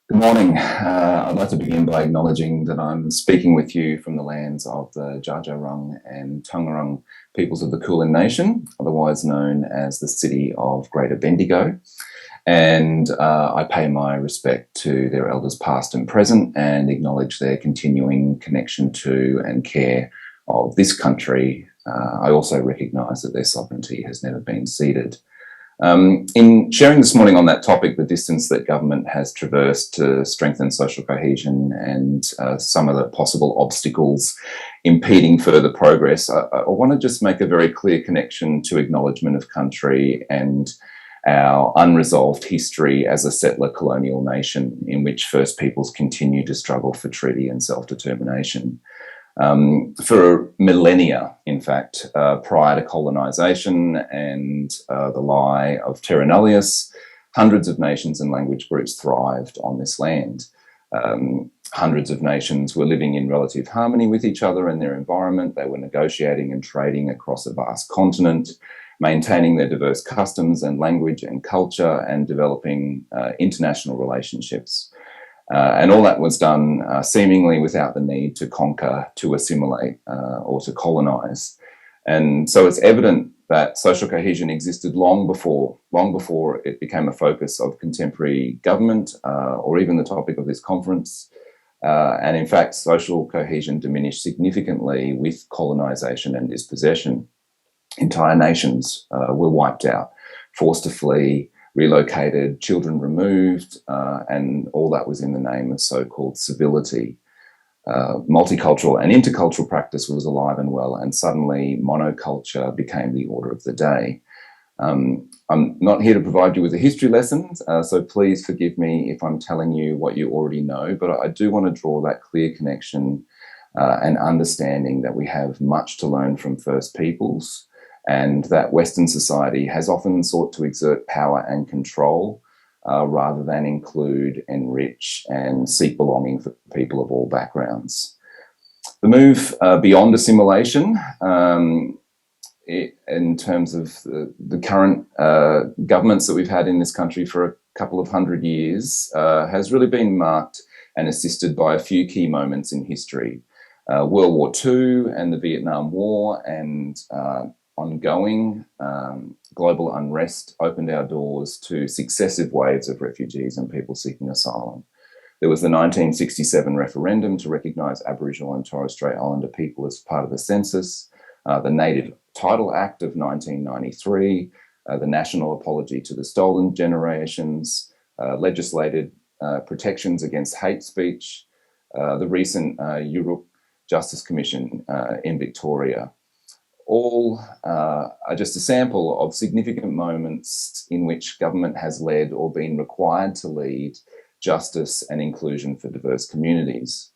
Good morning. I'd like to begin by acknowledging that I'm speaking with you from the lands of the Dja Dja Wurrung and Taungurung peoples of the Kulin Nation, otherwise known as the City of Greater Bendigo. And I pay my respect to their elders past and present and acknowledge their continuing connection to and care of this country. I also recognise that their sovereignty has never been ceded. In sharing this morning on that topic, the distance that government has traversed to strengthen social cohesion and some of the possible obstacles impeding further progress, I want to just make a very clear connection to acknowledgement of country and our unresolved history as a settler colonial nation in which First Peoples continue to struggle for treaty and self-determination. For millennia, in fact, prior to colonisation and the lie of terra nullius, hundreds of nations and language groups thrived on this land. Hundreds of nations were living in relative harmony with each other and their environment. They were negotiating and trading across a vast continent, maintaining their diverse customs and language and culture, and developing international relationships. And all that was done seemingly without the need to conquer, to assimilate, or to colonise. And so it's evident that social cohesion existed long before it became a focus of contemporary government or even the topic of this conference. And in fact, social cohesion diminished significantly with colonisation and dispossession. Entire nations were wiped out, forced to flee, relocated, children removed, and all that was in the name of so-called civility. Multicultural and intercultural practice was alive and well, and suddenly monoculture became the order of the day. I'm not here to provide you with a history lesson, so please forgive me if I'm telling you what you already know, but I do want to draw that clear connection and understanding that we have much to learn from First Peoples, and that Western society has often sought to exert power and control rather than include, enrich, and seek belonging for people of all backgrounds. The move beyond assimilation, in terms of the current governments that we've had in this country for a couple of hundred years, has really been marked and assisted by a few key moments in history. World War II and the Vietnam War and ongoing global unrest opened our doors to successive waves of refugees and people seeking asylum. There was the 1967 referendum to recognise Aboriginal and Torres Strait Islander people as part of the census, the Native Title Act of 1993, the National Apology to the Stolen Generations, legislated protections against hate speech, the recent Europe Justice Commission in Victoria. All are just a sample of significant moments in which government has led or been required to lead justice and inclusion for diverse communities.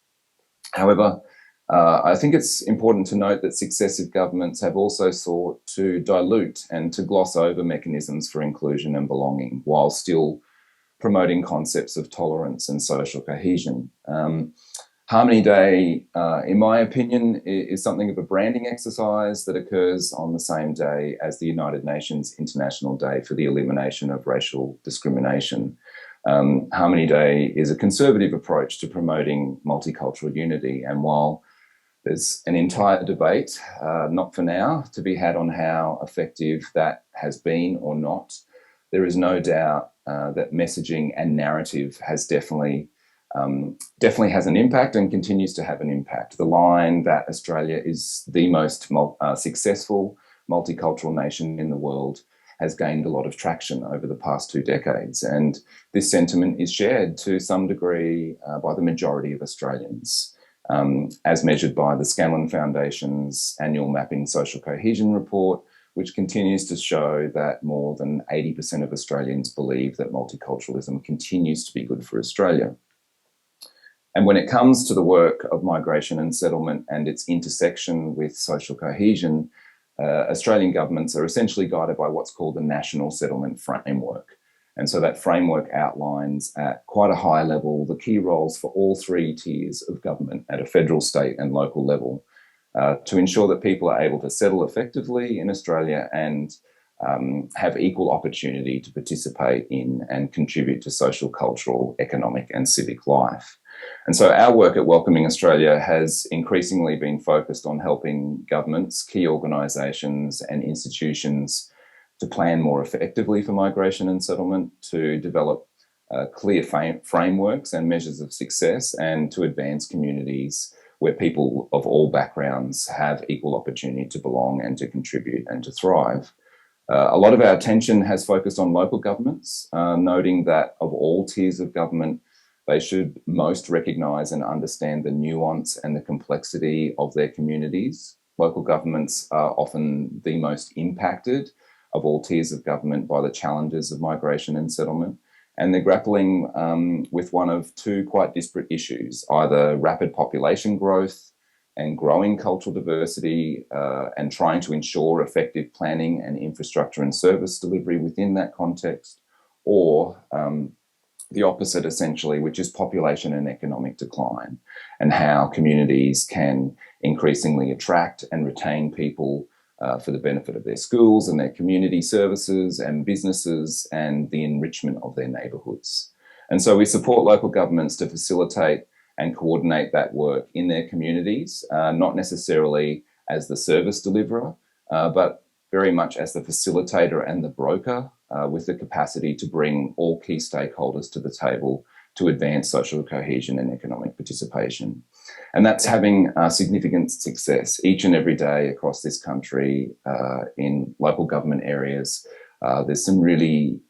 However, I think it's important to note that successive governments have also sought to dilute and to gloss over mechanisms for inclusion and belonging while still promoting concepts of tolerance and social cohesion. Harmony Day, in my opinion, is something of a branding exercise that occurs on the same day as the United Nations International Day for the Elimination of Racial Discrimination. Harmony Day is a conservative approach to promoting multicultural unity, and while there's an entire debate, not for now, to be had on how effective that has been or not, there is no doubt that messaging and narrative has definitely has an impact and continues to have an impact. The line that Australia is the most successful multicultural nation in the world has gained a lot of traction over the past 2 decades. And this sentiment is shared to some degree by the majority of Australians, as measured by the Scanlon Foundation's annual Mapping Social Cohesion report, which continues to show that more than 80% of Australians believe that multiculturalism continues to be good for Australia. And when it comes to the work of migration and settlement and its intersection with social cohesion, Australian governments are essentially guided by what's called the National Settlement Framework. And so that framework outlines at quite a high level the key roles for all 3 tiers of government at a federal, state and local level to ensure that people are able to settle effectively in Australia and have equal opportunity to participate in and contribute to social, cultural, economic and civic life. And so our work at Welcoming Australia has increasingly been focused on helping governments, key organisations and institutions to plan more effectively for migration and settlement, to develop clear frameworks and measures of success, and to advance communities where people of all backgrounds have equal opportunity to belong and to contribute and to thrive. A lot of our attention has focused on local governments, noting that of all tiers of government, they should most recognise and understand the nuance and the complexity of their communities. Local governments are often the most impacted of all tiers of government by the challenges of migration and settlement. And they're grappling with one of two quite disparate issues, either rapid population growth and growing cultural diversity, and trying to ensure effective planning and infrastructure and service delivery within that context, or the opposite essentially, which is population and economic decline, and how communities can increasingly attract and retain people for the benefit of their schools and their community services and businesses and the enrichment of their neighbourhoods. And so we support local governments to facilitate and coordinate that work in their communities, not necessarily as the service deliverer, but very much as the facilitator and the broker, with the capacity to bring all key stakeholders to the table to advance social cohesion and economic participation. And that's having significant success each and every day across this country in local government areas. There's some really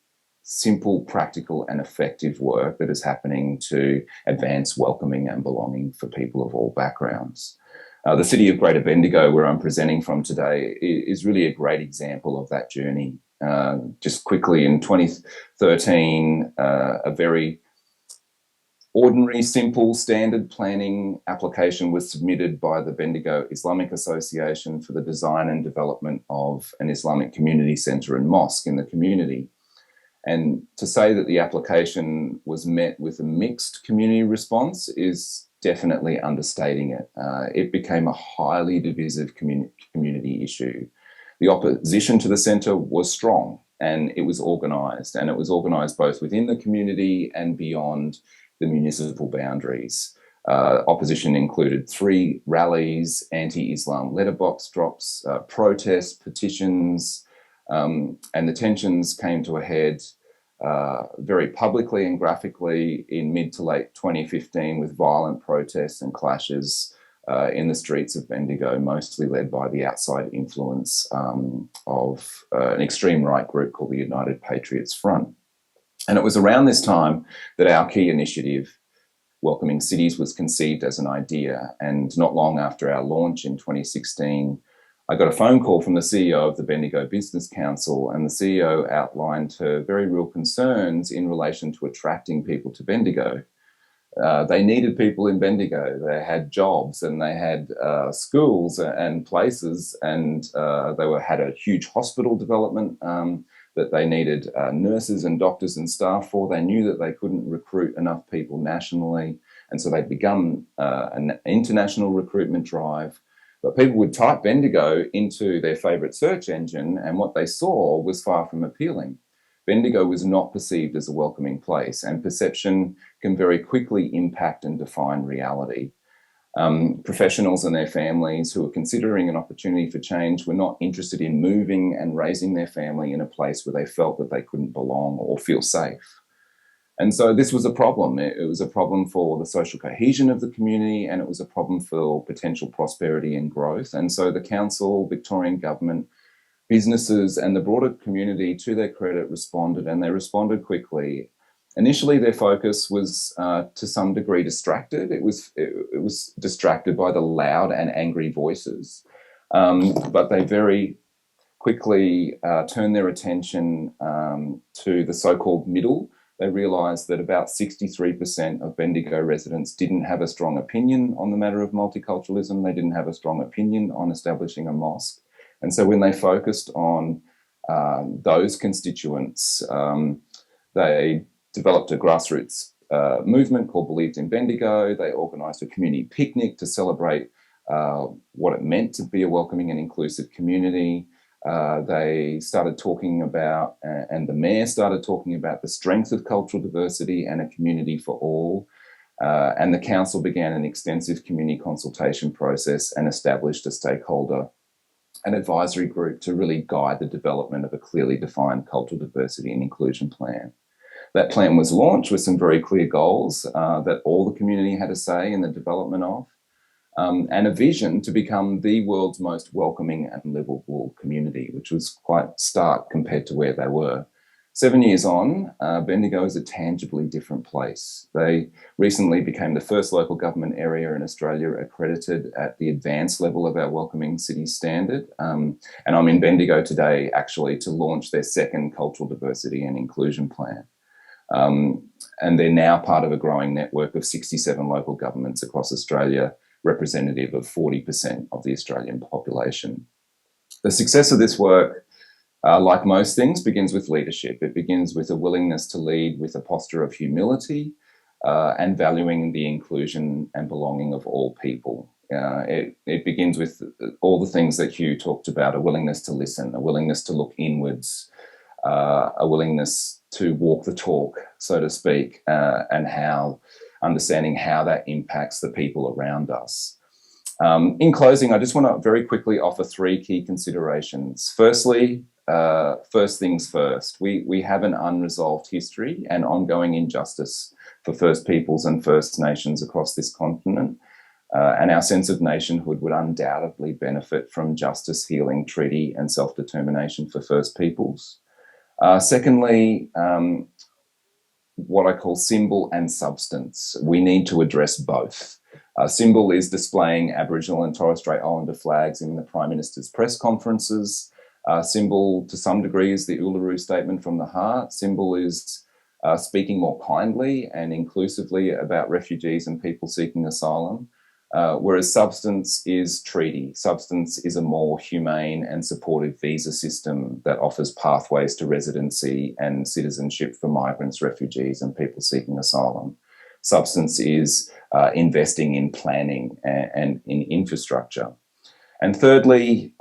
simple, practical and effective work that is happening to advance welcoming and belonging for people of all backgrounds. The City of Greater Bendigo, where I'm presenting from today, is really a great example of that journey. Just quickly, in 2013, a very ordinary, simple, standard planning application was submitted by the Bendigo Islamic Association for the design and development of an Islamic community centre and mosque in the community. And to say that the application was met with a mixed community response is definitely understating it. It became a highly divisive community issue. The opposition to the centre was strong, and it was organised both within the community and beyond the municipal boundaries. Opposition included 3 rallies, anti-Islam letterbox drops, protests, petitions, and the tensions came to a head very publicly and graphically in mid to late 2015 with violent protests and clashes in the streets of Bendigo, mostly led by the outside influence of an extreme right group called the United Patriots Front. And it was around this time that our key initiative, Welcoming Cities, was conceived as an idea. And not long after our launch in 2016, I got a phone call from the CEO of the Bendigo Business Council, and the CEO outlined her very real concerns in relation to attracting people to Bendigo. They needed people in Bendigo. They had jobs and they had schools and places, and they had a huge hospital development that they needed nurses and doctors and staff for. They knew that they couldn't recruit enough people nationally, and so they'd begun an international recruitment drive. But people would type Bendigo into their favourite search engine, and what they saw was far from appealing. Bendigo was not perceived as a welcoming place, and perception can very quickly impact and define reality. Professionals and their families who were considering an opportunity for change were not interested in moving and raising their family in a place where they felt that they couldn't belong or feel safe. And so this was a problem. It was a problem for the social cohesion of the community, and it was a problem for potential prosperity and growth. And so the council, Victorian government, businesses and the broader community, to their credit, responded, and they responded quickly. Initially, their focus was to some degree distracted. It was distracted by the loud and angry voices, but they very quickly turned their attention to the so-called middle. They realised that about 63% of Bendigo residents didn't have a strong opinion on the matter of multiculturalism. They didn't have a strong opinion on establishing a mosque. And so when they focused on those constituents, they developed a grassroots movement called Believed in Bendigo. They organised a community picnic to celebrate what it meant to be a welcoming and inclusive community. They started talking about, and the mayor started talking about the strength of cultural diversity and a community for all. And the council began an extensive community consultation process and established a stakeholder and advisory group to really guide the development of a clearly defined cultural diversity and inclusion plan. That plan was launched with some very clear goals that all the community had a say in the development of, and a vision to become the world's most welcoming and livable community, which was quite stark compared to where they were. 7 years on, Bendigo is a tangibly different place. They recently became the first local government area in Australia accredited at the advanced level of our welcoming city standard. And I'm in Bendigo today, actually, to launch their second cultural diversity and inclusion plan. And they're now part of a growing network of 67 local governments across Australia, representative of 40% of the Australian population. The success of this work, like most things, begins with leadership. It begins with a willingness to lead with a posture of humility and valuing the inclusion and belonging of all people. It begins with all the things that Hugh talked about: a willingness to listen, a willingness to look inwards, a willingness to walk the talk, so to speak, and understanding how that impacts the people around us. In closing, I just want to very quickly offer three key considerations. Firstly, first things first, we have an unresolved history and ongoing injustice for First Peoples and First Nations across this continent, and our sense of nationhood would undoubtedly benefit from justice, healing, treaty and self-determination for First Peoples. Secondly, what I call symbol and substance. We need to address both. Symbol is displaying Aboriginal and Torres Strait Islander flags in the Prime Minister's press conferences. Symbol, to some degree, is the Uluru Statement from the Heart. Symbol is speaking more kindly and inclusively about refugees and people seeking asylum. Whereas substance is treaty. Substance is a more humane and supportive visa system that offers pathways to residency and citizenship for migrants, refugees and people seeking asylum. Substance is investing in planning and in infrastructure. And thirdly,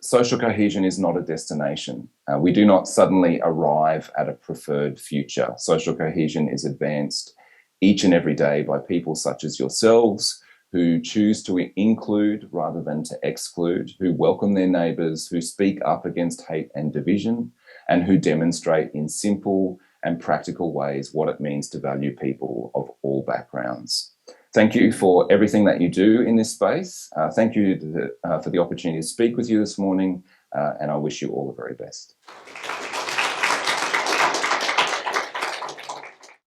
social cohesion is not a destination. We do not suddenly arrive at a preferred future. Social cohesion is advanced each and every day by people such as yourselves, who choose to include rather than to exclude, who welcome their neighbours, who speak up against hate and division, and who demonstrate in simple and practical ways what it means to value people of all backgrounds. Thank you for everything that you do in this space. Thank you for the opportunity to speak with you this morning, and I wish you all the very best.